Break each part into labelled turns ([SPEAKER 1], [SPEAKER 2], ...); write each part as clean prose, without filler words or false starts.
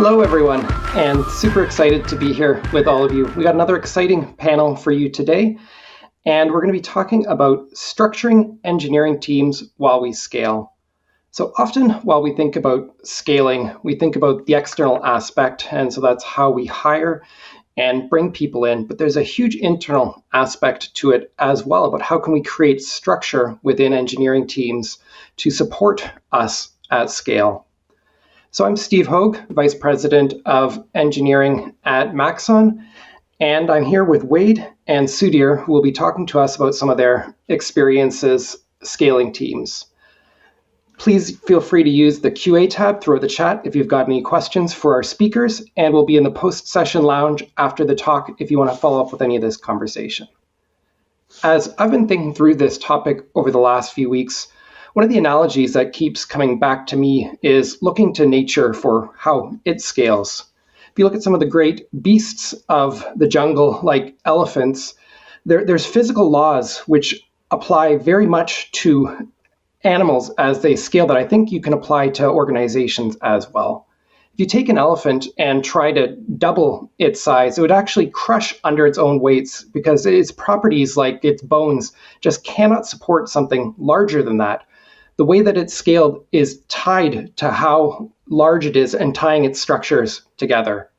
[SPEAKER 1] Hello, everyone, and super excited to be here with all of you. We got another exciting panel for you today, and we're going to be talking about structuring engineering teams while we scale. So often while we think about scaling, we think about the external aspect, and so that's how we hire and bring people in, but there's a huge internal aspect to it as well about how can we create structure within engineering teams to support us at scale. So I'm Steve Hoeg, Vice President of Engineering at Maxon, and I'm here with Wade and Sudhir, who will be talking to us about some of their experiences scaling teams. Please feel free to use the QA tab throughout the chat if you've got any questions for our speakers, and we'll be in the post-session lounge after the talk if you want to follow up with any of this conversation. As I've been thinking through this topic over the last few weeks, one of the analogies that keeps coming back to me is looking to nature for how it scales. If you look at some of the great beasts of the jungle, like elephants, there's physical laws which apply very much to animals as they scale that I think you can apply to organizations as well. If you take an elephant and try to double its size, it would actually crush under its own weights because its properties, like its bones, just cannot support something larger than that. The way that it's scaled is tied to how large it is and tying its structures together.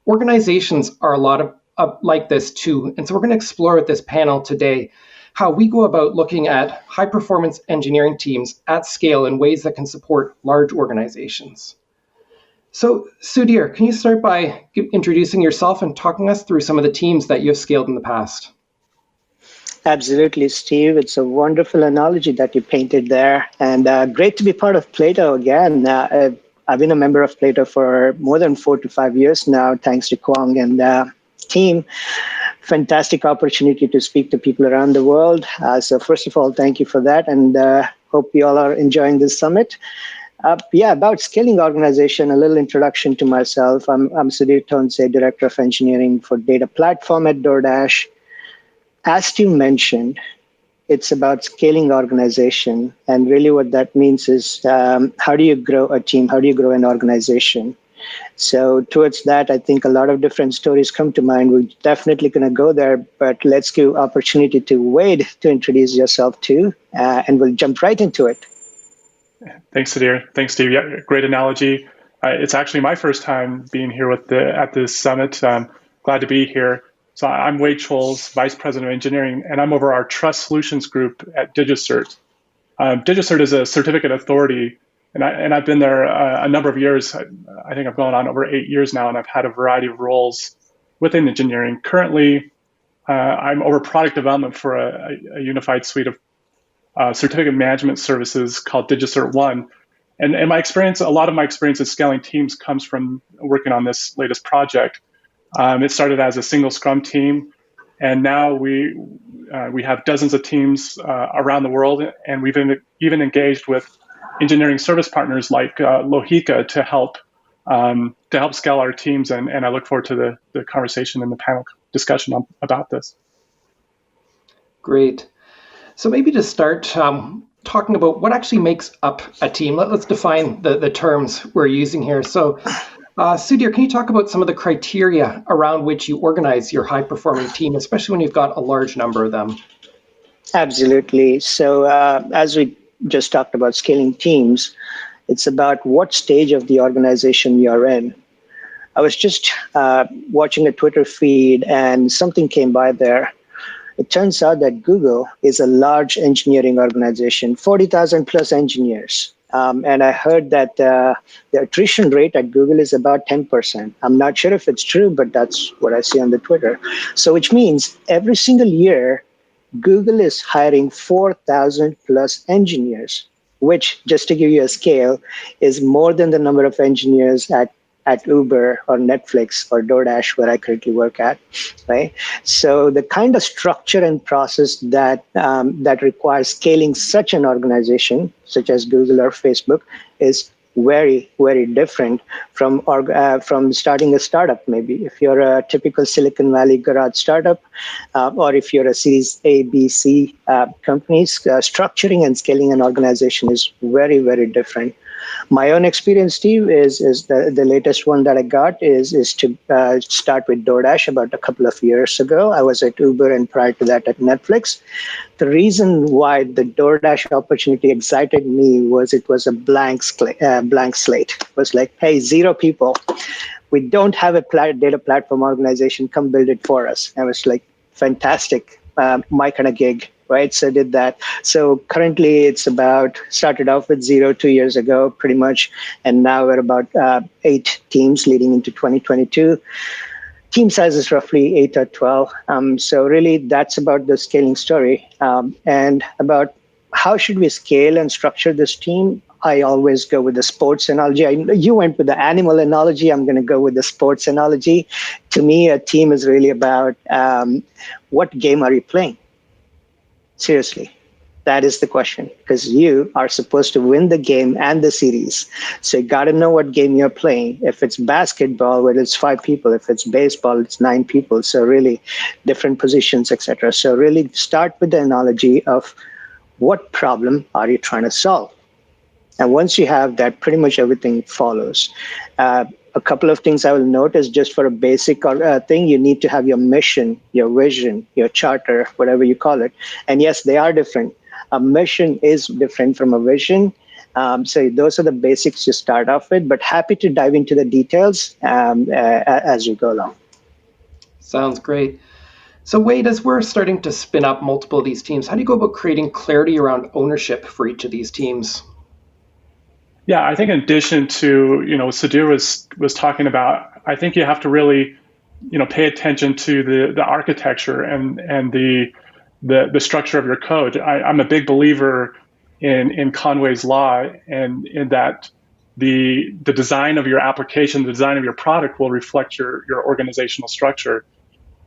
[SPEAKER 1] Organizations are a lot of like this too. And so we're going to explore with this panel today how we go about looking at high performance engineering teams at scale in ways that can support large organizations. So Sudhir, can you start by introducing yourself and talking us through some of the teams that you have scaled in the past?
[SPEAKER 2] Absolutely, Steve. It's a wonderful analogy that you painted there, and great to be part of Plato again. I've been a member of Plato for more than 4 to 5 years now, thanks to Kwong and team. Fantastic opportunity to speak to people around the world. So first of all, thank you for that, and hope you all are enjoying this summit. About scaling organization, a little introduction to myself. I'm Sudhir Tonse, Director of Engineering for Data Platform at DoorDash. As you mentioned, it's about scaling organization. And really what that means is how do you grow a team? How do you grow an organization? So towards that, I think a lot of different stories come to mind. We're definitely going to go there, but let's give opportunity to Wade to introduce yourself too, and we'll jump right into it.
[SPEAKER 3] Thanks, Sudhir. Thanks, Steve. Yeah, great analogy. It's actually my first time being here at this summit. Glad to be here. So I'm Wade Choules, Vice President of Engineering, and I'm over our Trust Solutions group at DigiCert. DigiCert is a certificate authority, and I've been there a number of years. I think I've gone on over 8 years now, and I've had a variety of roles within engineering. Currently, I'm over product development for a unified suite of certificate management services called DigiCert One. And my experience, a lot of my experience in scaling teams comes from working on this latest project. It started as a single Scrum team, and now we have dozens of teams around the world, and we've even engaged with engineering service partners like Hoeg to help scale our teams. And I look forward to the conversation and the panel discussion about this.
[SPEAKER 1] Great. So maybe to start talking about what actually makes up a team, let's define the terms we're using here. So Sudhir, can you talk about some of the criteria around which you organize your high-performing team, especially when you've got a large number of them?
[SPEAKER 2] Absolutely. So as we just talked about scaling teams, it's about what stage of the organization you're in. I was just watching a Twitter feed and something came by there. It turns out that Google is a large engineering organization, 40,000 plus engineers. And I heard that the attrition rate at Google is about 10%. I'm not sure if it's true, but that's what I see on the Twitter. So which means every single year, Google is hiring 4,000 plus engineers, which, just to give you a scale, is more than the number of engineers at Uber or Netflix or DoorDash, where I currently work at, right? So the kind of structure and process that requires scaling such an organization, such as Google or Facebook, is very, very different from starting a startup. Maybe if you're a typical Silicon Valley garage startup, or if you're a Series A, B, C companies, structuring and scaling an organization is very, very different. My own experience, Steve, is the latest one that I got is to start with DoorDash about a couple of years ago. I was at Uber and prior to that at Netflix. The reason why the DoorDash opportunity excited me was it was a blank slate. It was like, hey, 0 people. We don't have a data platform organization. Come build it for us. I was like, fantastic, my kind of gig, right? So I did that. So currently it's started off with 0 2 years ago, pretty much. And now we're about 8 teams leading into 2022. Team size is roughly 8 or 12. So really that's about the scaling story. And about how should we scale and structure this team? I always go with the sports analogy. You went with the animal analogy. I'm going to go with the sports analogy. To me, a team is really about what game are you playing? Seriously, that is the question, because you are supposed to win the game and the series. So you got to know what game you're playing. If it's basketball, well, it's 5 people. If it's baseball, it's 9 people. So really different positions, etc. So really start with the analogy of what problem are you trying to solve? And once you have that, pretty much everything follows. A couple of things I will note is just for a basic thing, you need to have your mission, your vision, your charter, whatever you call it. And yes, they are different. A mission is different from a vision. So those are the basics you start off with, but happy to dive into the details as you go along.
[SPEAKER 1] Sounds great. So Wade, as we're starting to spin up multiple of these teams, how do you go about creating clarity around ownership for each of these teams?
[SPEAKER 3] Yeah, I think in addition to, Sudhir was talking about, I think you have to really, pay attention to the architecture and the structure of your code. I'm a big believer in Conway's law, and in that the design of your application, the design of your product will reflect your organizational structure.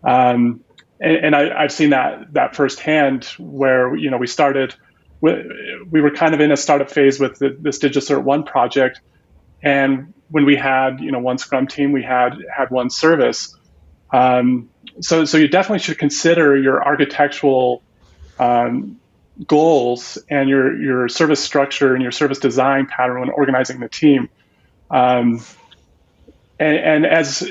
[SPEAKER 3] And I've seen that firsthand, where we started. We were kind of in a startup phase with this DigiCert 1 project, and when we had one Scrum team, we had one service. So you definitely should consider your architectural goals and your service structure and your service design pattern when organizing the team. And as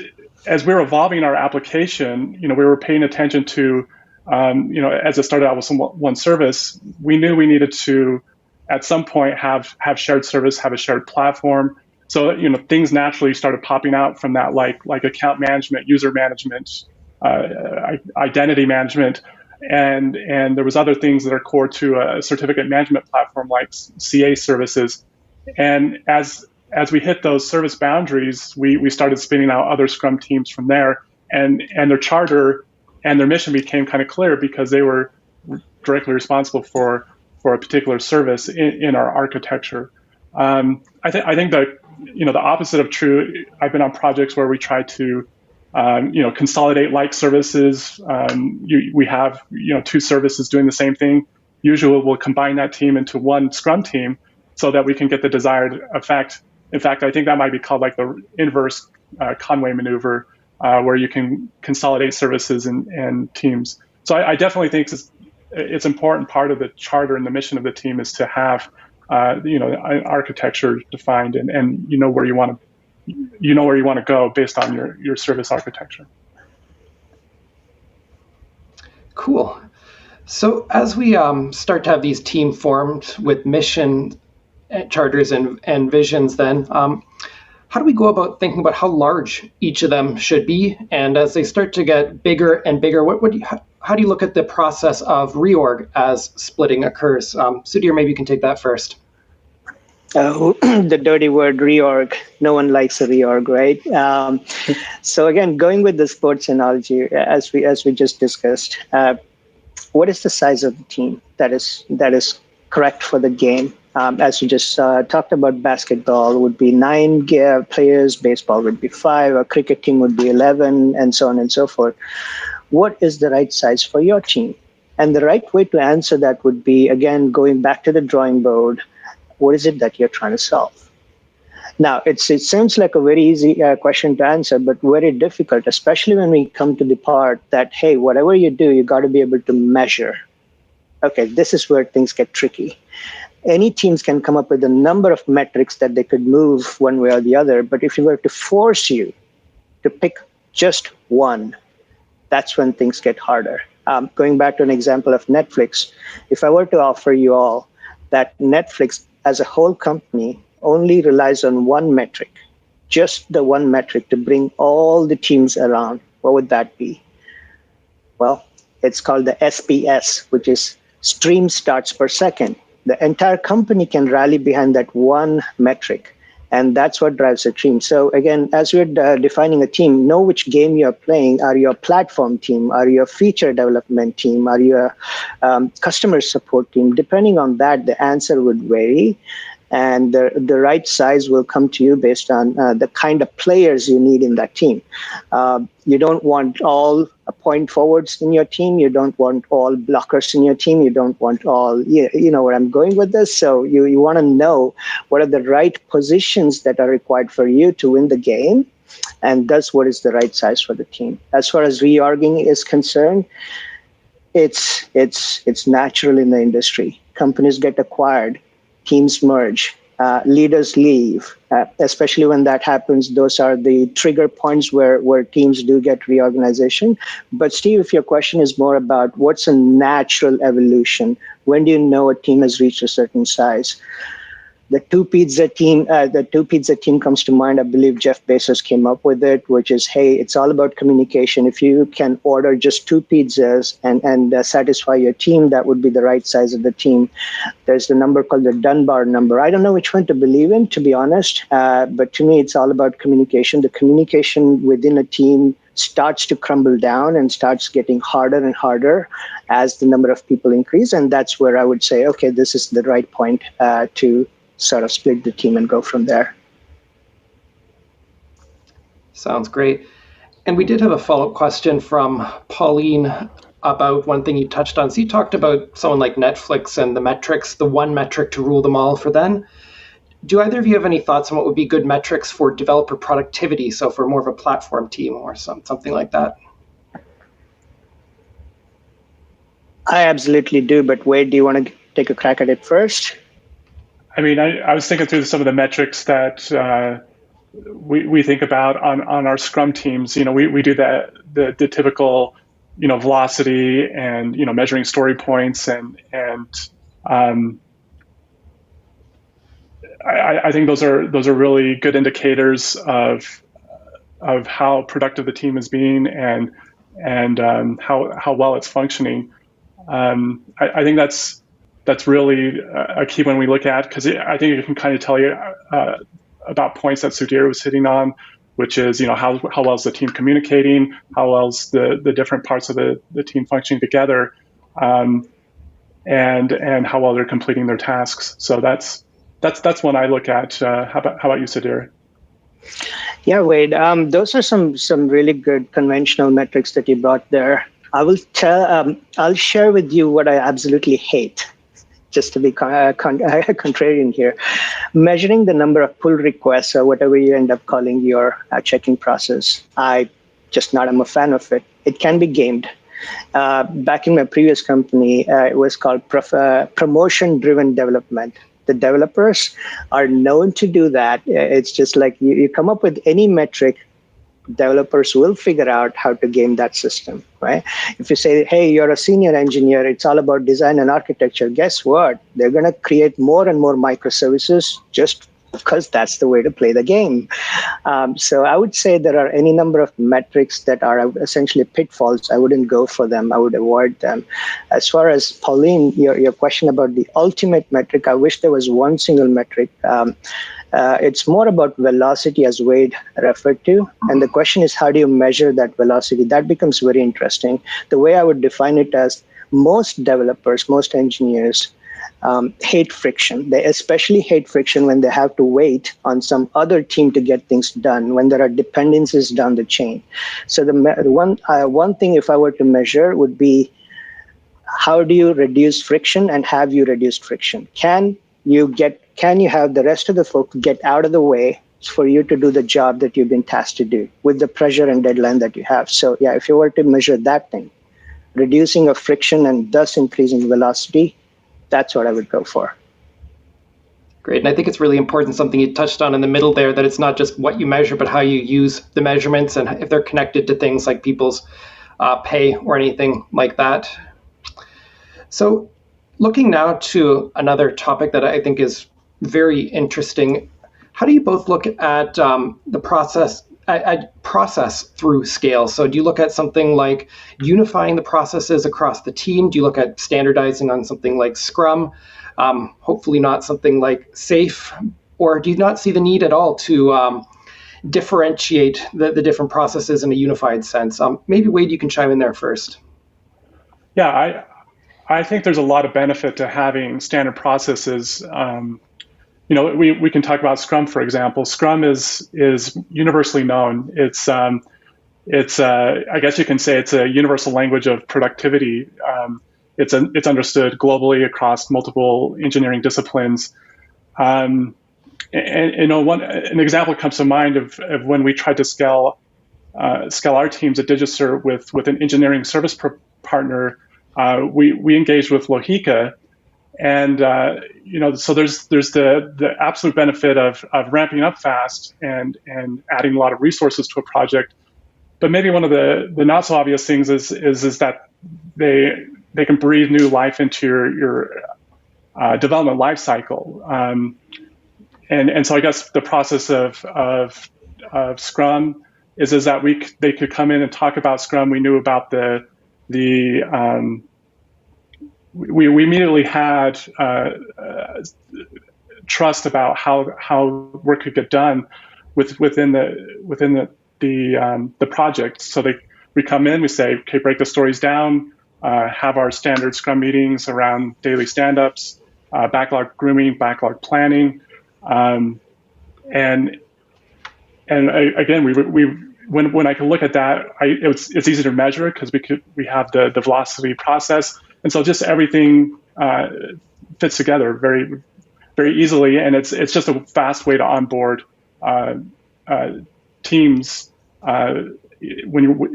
[SPEAKER 3] we're evolving our application, we were paying attention to. As it started out with one service, we knew we needed to, at some point, have shared service, have a shared platform. So things naturally started popping out from that, like account management, user management, identity management, and there was other things that are core to a certificate management platform like CA services. And as we hit those service boundaries, we started spinning out other Scrum teams from there, and their charter and their mission became kind of clear because they were directly responsible for a particular service in our architecture. I think that the opposite of true. I've been on projects where we try to consolidate like services. We have 2 services doing the same thing. Usually we'll combine that team into one Scrum team so that we can get the desired effect. In fact, I think that might be called like the inverse Conway maneuver, where you can consolidate services and teams. So I definitely think it's important part of the charter and the mission of the team is to have an architecture defined and where you want to go based on your service architecture.
[SPEAKER 1] Cool. So as we start to have these team formed with mission charters and visions, then how do we go about thinking about how large each of them should be? And as they start to get bigger and bigger, how do you look at the process of reorg as splitting occurs? Sudhir, maybe you can take that first.
[SPEAKER 2] The dirty word reorg. No one likes a reorg, right? So again, going with the sports analogy, as we just discussed, what is the size of the team that is correct for the game? As we just talked about, basketball would be 9 players, baseball would be 5, a cricket team would be 11, and so on and so forth. What is the right size for your team? And the right way to answer that would be, again, going back to the drawing board. What is it that you're trying to solve? Now, it seems like a very easy question to answer, but very difficult, especially when we come to the part that, hey, whatever you do, you got to be able to measure. Okay, this is where things get tricky. Any teams can come up with a number of metrics that they could move one way or the other. But if you were to force you to pick just one, that's when things get harder. Going back to an example of Netflix, if I were to offer you all that Netflix as a whole company only relies on one metric, just the one metric to bring all the teams around, what would that be? Well, it's called the SPS, which is stream starts per second. The entire company can rally behind that one metric, and that's what drives a team. So again, as we're defining a team, know which game you're playing. Are you a platform team? Are you a feature development team? Are you a customer support team? Depending on that, the answer would vary. And the right size will come to you based on the kind of players you need in that team. You don't want all point forwards in your team. You don't want all blockers in your team. You don't want all, you know where I'm going with this. So you want to know what are the right positions that are required for you to win the game. And that's what is the right size for the team. As far as reorging is concerned, it's natural in the industry. Companies get acquired. Teams merge, leaders leave, especially when that happens. Those are the trigger points where teams do get reorganization. But Steve, if your question is more about what's a natural evolution, when do you know a team has reached a certain size? The two pizza team comes to mind. I believe Jeff Bezos came up with it, which is, hey, it's all about communication. If you can order just two pizzas and satisfy your team, that would be the right size of the team. There's the number called the Dunbar number. I don't know which one to believe in, to be honest. But to me, it's all about communication. The communication within a team starts to crumble down and starts getting harder and harder as the number of people increase. And that's where I would say, okay, this is the right point to sort of split the team and go from there.
[SPEAKER 1] Sounds great. And we did have a follow-up question from Pauline about one thing you touched on. So you talked about someone like Netflix and the metrics, the one metric to rule them all for them. Do either of you have any thoughts on what would be good metrics for developer productivity? So for more of a platform team or something like that?
[SPEAKER 2] I absolutely do. But Wade, do you want to take a crack at it first?
[SPEAKER 3] I mean, I was thinking through some of the metrics that we think about on our Scrum teams. You know, we do the typical, you know, velocity and, you know, measuring story points and I think those are really good indicators of how productive the team is being and how well it's functioning. I think that's really a key one we look at, because I think it can kind of tell you about points that Sudhir was hitting on, which is, you know, how well is the team communicating, how well is the different parts of the team functioning together, and how well they're completing their tasks. So that's one I look at. How about you, Sudhir?
[SPEAKER 2] Yeah, Wade. Those are some really good conventional metrics that you brought there. I'll share with you what I absolutely hate, just to be contrarian here. Measuring the number of pull requests or whatever you end up calling your checking process, I'm a fan of it. It can be gamed. Back in my previous company, it was called promotion-driven development. The developers are known to do that. It's just like you come up with any metric, developers will figure out how to game that system, right? If you say, hey, you're a senior engineer, it's all about design and architecture, guess what? They're going to create more and more microservices just because that's the way to play the game. So I would say there are any number of metrics that are essentially pitfalls. I wouldn't go for them. I would avoid them. As far as Pauline, your question about the ultimate metric, I wish there was one single metric. It's more about velocity, as Wade referred to. And the question is, how do you measure that velocity? That becomes very interesting. The way I would define it as most developers, most engineers hate friction. They especially hate friction when they have to wait on some other team to get things done, when there are dependencies down the chain. So the one thing, if I were to measure, would be how do you reduce friction, and have you reduced friction? Can you have the rest of the folks get out of the way for you to do the job that you've been tasked to do with the pressure and deadline that you have? So yeah, if you were to measure that thing, reducing of friction and thus increasing velocity, that's what I would go for.
[SPEAKER 1] Great. And I think it's really important, something you touched on in the middle there, that it's not just what you measure, but how you use the measurements and if they're connected to things like people's pay or anything like that. So looking now to another topic that I think is very interesting, how do you both look at the process through scale? So do you look at something like unifying the processes across the team? Do you look at standardizing on something like Scrum? Hopefully not something like SAFe, or do you not see the need at all to differentiate the different processes in a unified sense? Maybe Wade, you can chime in there first.
[SPEAKER 3] Yeah, I think there's a lot of benefit to having standard processes. We can talk about Scrum, for example. Scrum is universally known. It's I guess you can say it's a universal language of productivity. It's understood globally across multiple engineering disciplines. An example comes to mind of when we tried to scale our teams at Digisert with an engineering service partner. We engaged with Hoeg, and so there's the absolute benefit of ramping up fast and adding a lot of resources to a project. But maybe one of the not so obvious things is that they can breathe new life into your development life cycle. And so I guess the process of Scrum is that they could come in and talk about Scrum. We knew about we immediately had trust about how work could get done within the project. So we come in, we say, okay, break the stories down, have our standard Scrum meetings around daily stand-ups, backlog grooming, backlog planning, and again, when I can look at that, it's easy to measure because we have the velocity process, and so just everything fits together very, very easily, and it's just a fast way to onboard teams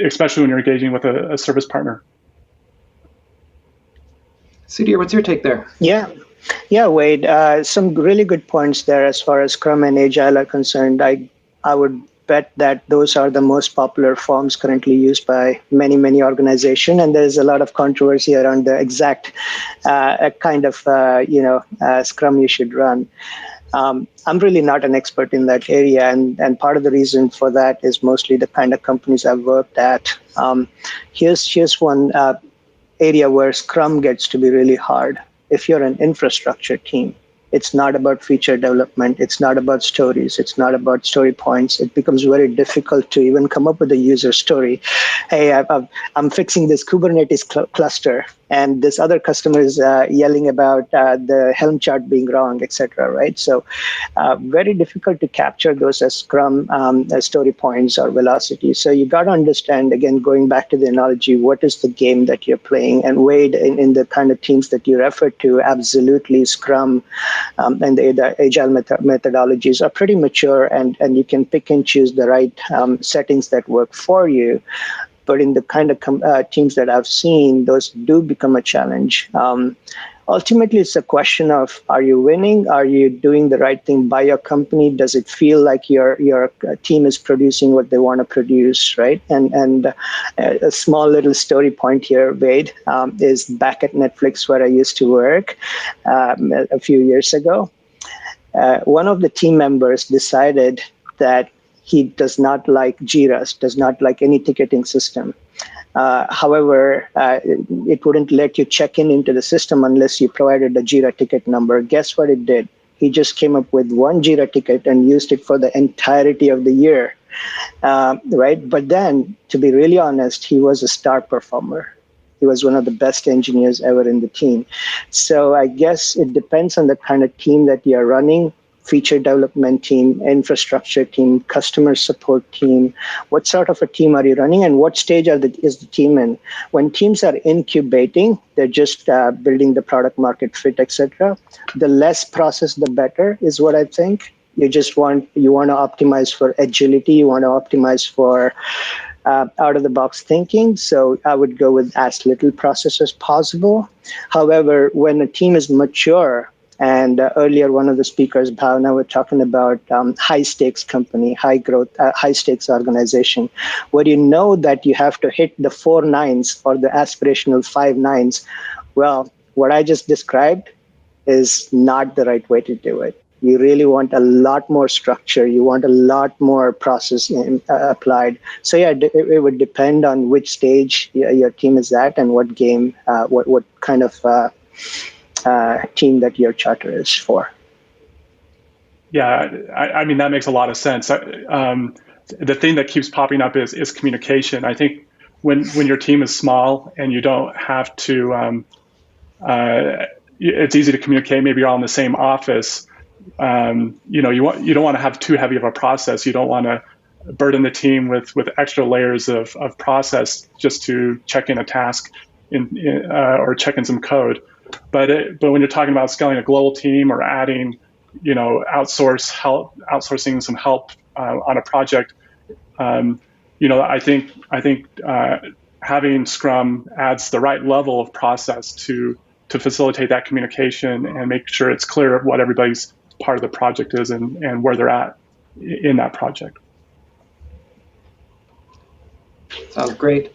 [SPEAKER 3] especially when you're engaging with a service partner.
[SPEAKER 1] Sudhir, what's your take there?
[SPEAKER 2] Yeah, Wade. Some really good points there as far as Scrum and Agile are concerned. I would bet that those are the most popular forms currently used by many organizations, and there's a lot of controversy around the exact kind of Scrum you should run. I'm really not an expert in that area, and part of the reason for that is mostly the kind of companies I've worked at. Here's one area where Scrum gets to be really hard. If you're an infrastructure team, it's not about feature development. It's not about stories. It's not about story points. It becomes very difficult to even come up with a user story. Hey, I'm fixing this Kubernetes cluster, and this other customer is yelling about the Helm chart being wrong, etc. Right? So, very difficult to capture those as Scrum as story points or velocity. So you got to understand, again, going back to the analogy, what is the game that you're playing? And Wade, in the kind of teams that you refer to, absolutely Scrum and the Agile methodologies are pretty mature, and you can pick and choose the right settings that work for you. But in the kind of teams that I've seen, those do become a challenge. Ultimately, it's a question of, are you winning? Are you doing the right thing by your company? Does it feel like your team is producing what they want to produce, right? And a small little story point here, Wade, is back at Netflix where I used to work a few years ago. One of the team members decided that he does not like Jira, does not like any ticketing system. However, it wouldn't let you check into the system unless you provided a Jira ticket number. Guess what it did? He just came up with one Jira ticket and used it for the entirety of the year, right? But then, to be really honest, he was a star performer. He was one of the best engineers ever in the team. So I guess it depends on the kind of team that you're running. Feature development team, infrastructure team, customer support team. What sort of a team are you running, and what stage is the team in? When teams are incubating, they're just building the product market fit, etc. The less process, the better, is what I think. You want to optimize for agility. You want to optimize for out of the box thinking. So I would go with as little process as possible. However, when a team is mature, And earlier, one of the speakers, Bhavna, were talking about high stakes company, high growth, high stakes organization, where you know that you have to hit the 4 nines or the aspirational 5 nines. Well, what I just described is not the right way to do it. You really want a lot more structure. You want a lot more process applied. So yeah, it would depend on which stage your team is at and what game, what kind of team that your charter is for.
[SPEAKER 3] Yeah, I mean, that makes a lot of sense. The thing that keeps popping up is communication. I think when your team is small and you don't have to, it's easy to communicate. Maybe you're all in the same office. You don't want to have too heavy of a process. You don't want to burden the team with extra layers of process just to check in a task or check in some code. But when you're talking about scaling a global team or adding, outsourcing some help on a project, I think having Scrum adds the right level of process to facilitate that communication and make sure it's clear what everybody's part of the project is and where they're at in that project.
[SPEAKER 1] Sounds great.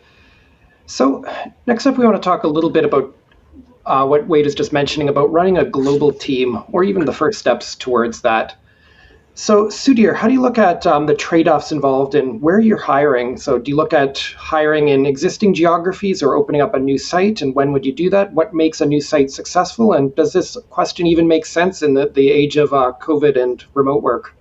[SPEAKER 1] So next up, we want to talk a little bit about what Wade is just mentioning about running a global team, or even the first steps towards that. So Sudhir, how do you look at the trade-offs involved in where you're hiring? So do you look at hiring in existing geographies or opening up a new site? And when would you do that? What makes a new site successful? And does this question even make sense in the age of COVID and remote work?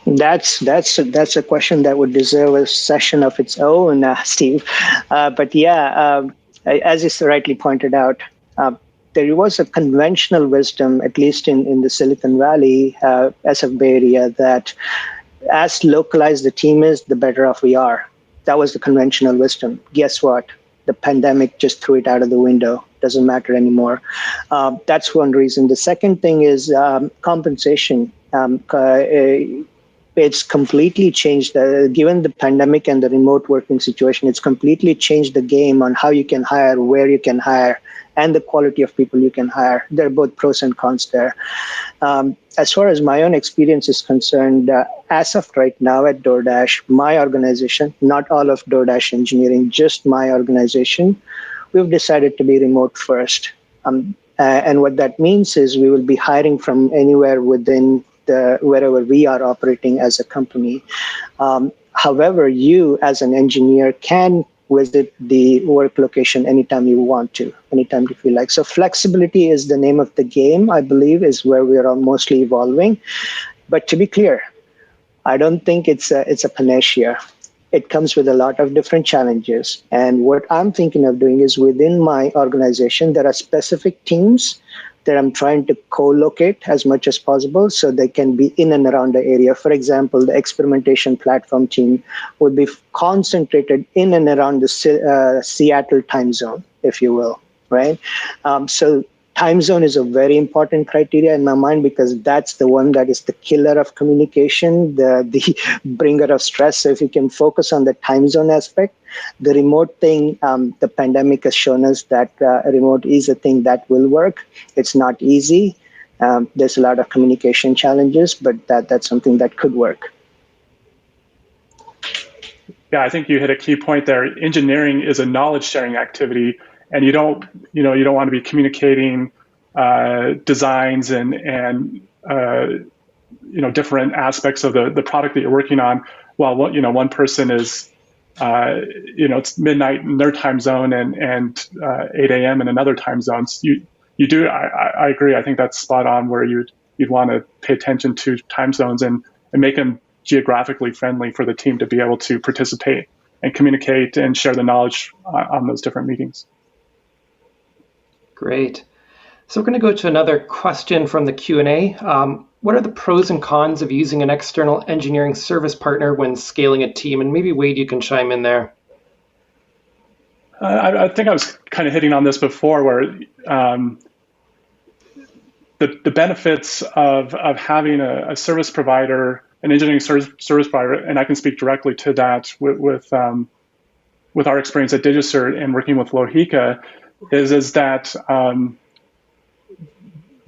[SPEAKER 2] That's a question that would deserve a session of its own, Steve. But yeah, as you rightly pointed out, there was a conventional wisdom, at least in the Silicon Valley, SF Bay Area, that as localized the team is, the better off we are. That was the conventional wisdom. Guess what? The pandemic just threw it out of the window. Doesn't matter anymore. That's one reason. The second thing is compensation. It's completely changed. Given the pandemic and the remote working situation, it's completely changed the game on how you can hire, where you can hire, and the quality of people you can hire. There are both pros and cons there. As far as my own experience is concerned, as of right now at DoorDash, my organization, not all of DoorDash engineering, just my organization, we've decided to be remote first. And what that means is we will be hiring from anywhere within wherever we are operating as a company. However, you as an engineer can visit the work location anytime you want to, anytime you feel like. So flexibility is the name of the game, I believe, is where we are mostly evolving. But to be clear, I don't think it's a panacea. It comes with a lot of different challenges. And what I'm thinking of doing is within my organization, there are specific teams that I'm trying to co-locate as much as possible so they can be in and around the area. For example, the experimentation platform team would be concentrated in and around the Seattle time zone, if you will, right? So time zone is a very important criteria in my mind because that's the one that is the killer of communication, the bringer of stress. So if you can focus on the time zone aspect, the remote thing, the pandemic has shown us that remote is a thing that will work. It's not easy. There's a lot of communication challenges, but that's something that could work.
[SPEAKER 3] Yeah, I think you hit a key point there. Engineering is a knowledge sharing activity, and you don't want to be communicating designs and different aspects of the product that you're working on while one person is it's midnight in their time zone and 8 a.m. in another time zone. So I agree. I think that's spot on where you'd want to pay attention to time zones and make them geographically friendly for the team to be able to participate and communicate and share the knowledge on those different meetings.
[SPEAKER 1] Great. So we're going to go to another question from the Q&A. What are the pros and cons of using an external engineering service partner when scaling a team? And maybe Wade, you can chime in there.
[SPEAKER 3] I think I was kind of hitting on this before, where the benefits of having a service provider, an engineering service provider, and I can speak directly to that with our experience at DigiCert and working with Hoeg, is that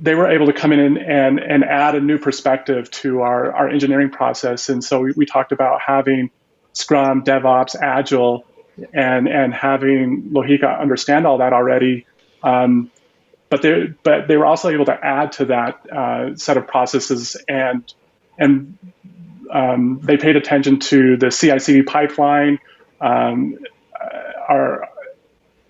[SPEAKER 3] they were able to come in and add a new perspective to our engineering process. And so we talked about having Scrum, DevOps, Agile, and having Lohika understand all that already. But they were also able to add to that set of processes, and they paid attention to the CI/CD pipeline,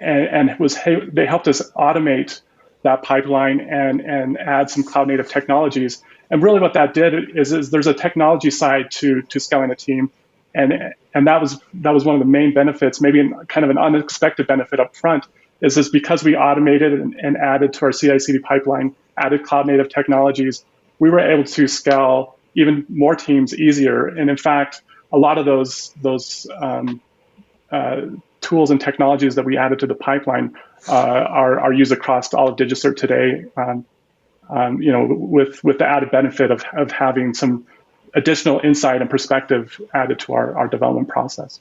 [SPEAKER 3] they helped us automate that pipeline and add some cloud native technologies. And really, what that did is there's a technology side to scaling a team, and that was one of the main benefits, maybe kind of an unexpected benefit up front, is because we automated and added to our CI/CD pipeline, added cloud native technologies, we were able to scale even more teams easier. And in fact, a lot of those tools and technologies that we added to the pipeline are used across all of DigiCert today. With the added benefit of having some additional insight and perspective added to our development process.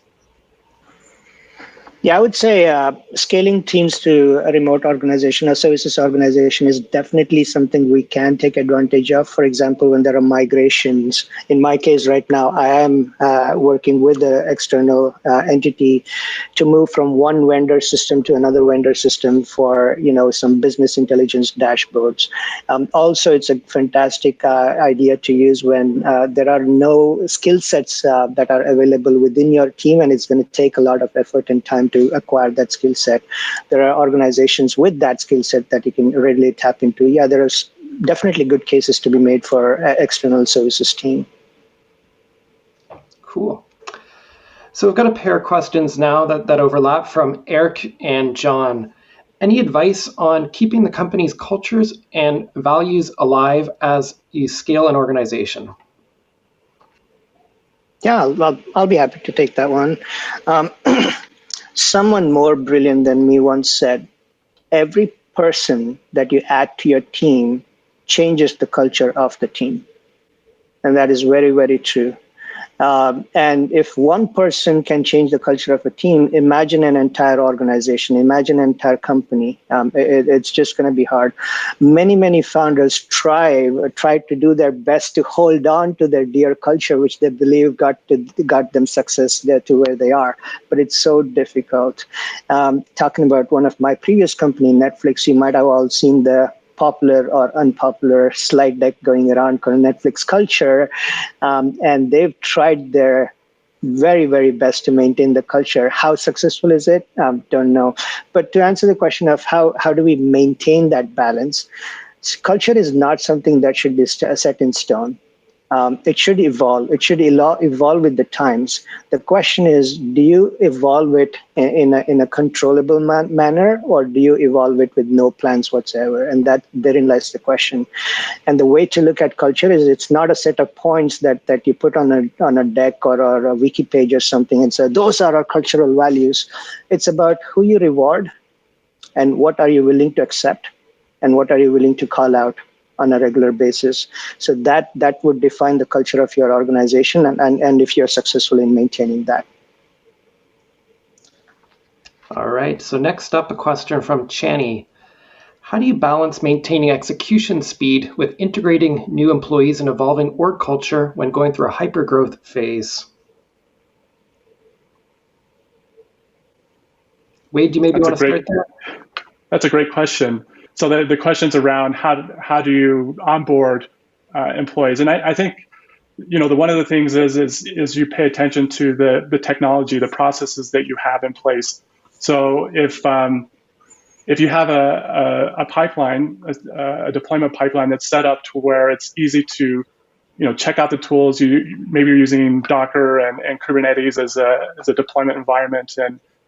[SPEAKER 2] Yeah, I would say scaling teams to a remote organization or services organization is definitely something we can take advantage of. For example, when there are migrations, in my case right now, I am working with the external entity to move from one vendor system to another vendor system for some business intelligence dashboards. Also, it's a fantastic idea to use when there are no skill sets that are available within your team, and it's going to take a lot of effort and time to acquire that skill set. There are organizations with that skill set that you can readily tap into. Yeah, there are definitely good cases to be made for external services team.
[SPEAKER 1] Cool. So we've got a pair of questions now that overlap from Eric and John. Any advice on keeping the company's cultures and values alive as you scale an organization?
[SPEAKER 2] Yeah, I'll be happy to take that one. Someone more brilliant than me once said, every person that you add to your team changes the culture of the team. And that is very, very true. And if one person can change the culture of a team, imagine an entire organization, imagine an entire company. It's just going to be hard. Many founders try to do their best to hold on to their dear culture, which they believe got them success there to where they are. But it's so difficult. Talking about one of my previous company, Netflix, you might have all seen the popular or unpopular slide deck going around called Netflix culture. And they've tried their very, very best to maintain the culture. How successful is it? Don't know. But to answer the question of how do we maintain that balance, culture is not something that should be set in stone. It should evolve. It should evolve with the times. The question is, do you evolve it in a controllable manner, or do you evolve it with no plans whatsoever? And therein lies the question. And the way to look at culture is it's not a set of points that you put on a deck or a wiki page or something and say, those are our cultural values. It's about who you reward and what are you willing to accept and what are you willing to call out on a regular basis. So that would define the culture of your organization and if you're successful in maintaining that.
[SPEAKER 1] All right, so next up, a question from Chani. How do you balance maintaining execution speed with integrating new employees and evolving org culture when going through a hypergrowth phase? Wade, do you maybe want to start there?
[SPEAKER 3] That's a great question. So the question's around how do you onboard employees, and I think one of the things is you pay attention to the technology, the processes that you have in place. So if you have a pipeline, a deployment pipeline that's set up to where it's easy to check out the tools, maybe you're using Docker and Kubernetes as a deployment environment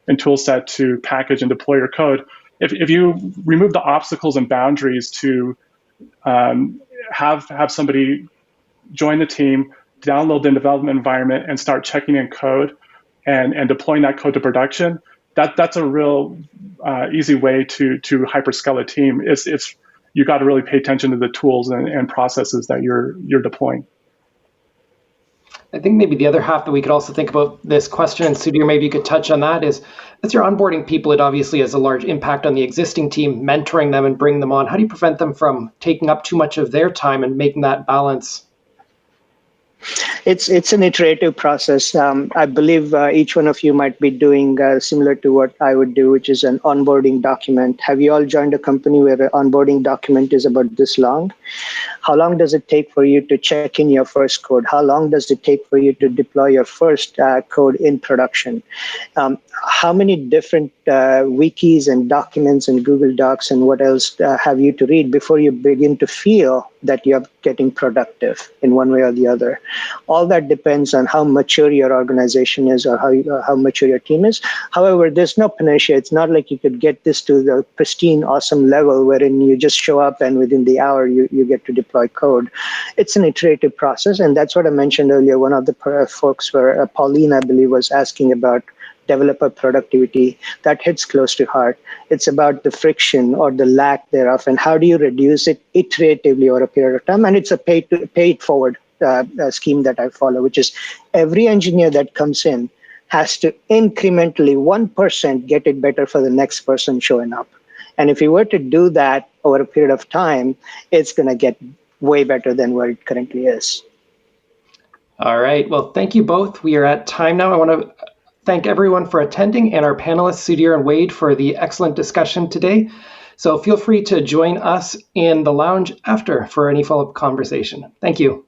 [SPEAKER 3] and tool set to package and deploy your code. If you remove the obstacles and boundaries to have somebody join the team, download the development environment, and start checking in code and deploying that code to production, that's a real easy way to hyperscale a team. It's you got to really pay attention to the tools and processes that you're deploying.
[SPEAKER 1] I think maybe the other half that we could also think about this question, and Sudhir, maybe you could touch on that, is as you're onboarding people, it obviously has a large impact on the existing team, mentoring them and bringing them on. How do you prevent them from taking up too much of their time and making that balance?
[SPEAKER 2] It's an iterative process. I believe each one of you might be doing similar to what I would do, which is an onboarding document. Have you all joined a company where the onboarding document is about this long? How long does it take for you to check in your first code? How long does it take for you to deploy your first code in production? How many different wikis and documents and Google Docs and what else have you to read before you begin to feel that you're getting productive in one way or the other? All that depends on how mature your organization is or how mature your team is. However, there's no panacea. It's not like you could get this to the pristine, awesome level wherein you just show up and within the hour you get to deploy code. It's an iterative process, and that's what I mentioned earlier. One of the folks were, Pauline, I believe, was asking about developer productivity. That hits close to heart. It's about the friction or the lack thereof, and how do you reduce it iteratively over a period of time. And it's a pay forward scheme that I follow, which is every engineer that comes in has to incrementally 1% get it better for the next person showing up. And if you were to do that over a period of time, it's going to get way better than where it currently is.
[SPEAKER 1] All right. Well, thank you both. We are at time now. I want to thank everyone for attending and our panelists, Sudhir and Wade, for the excellent discussion today. So feel free to join us in the lounge after for any follow-up conversation. Thank you.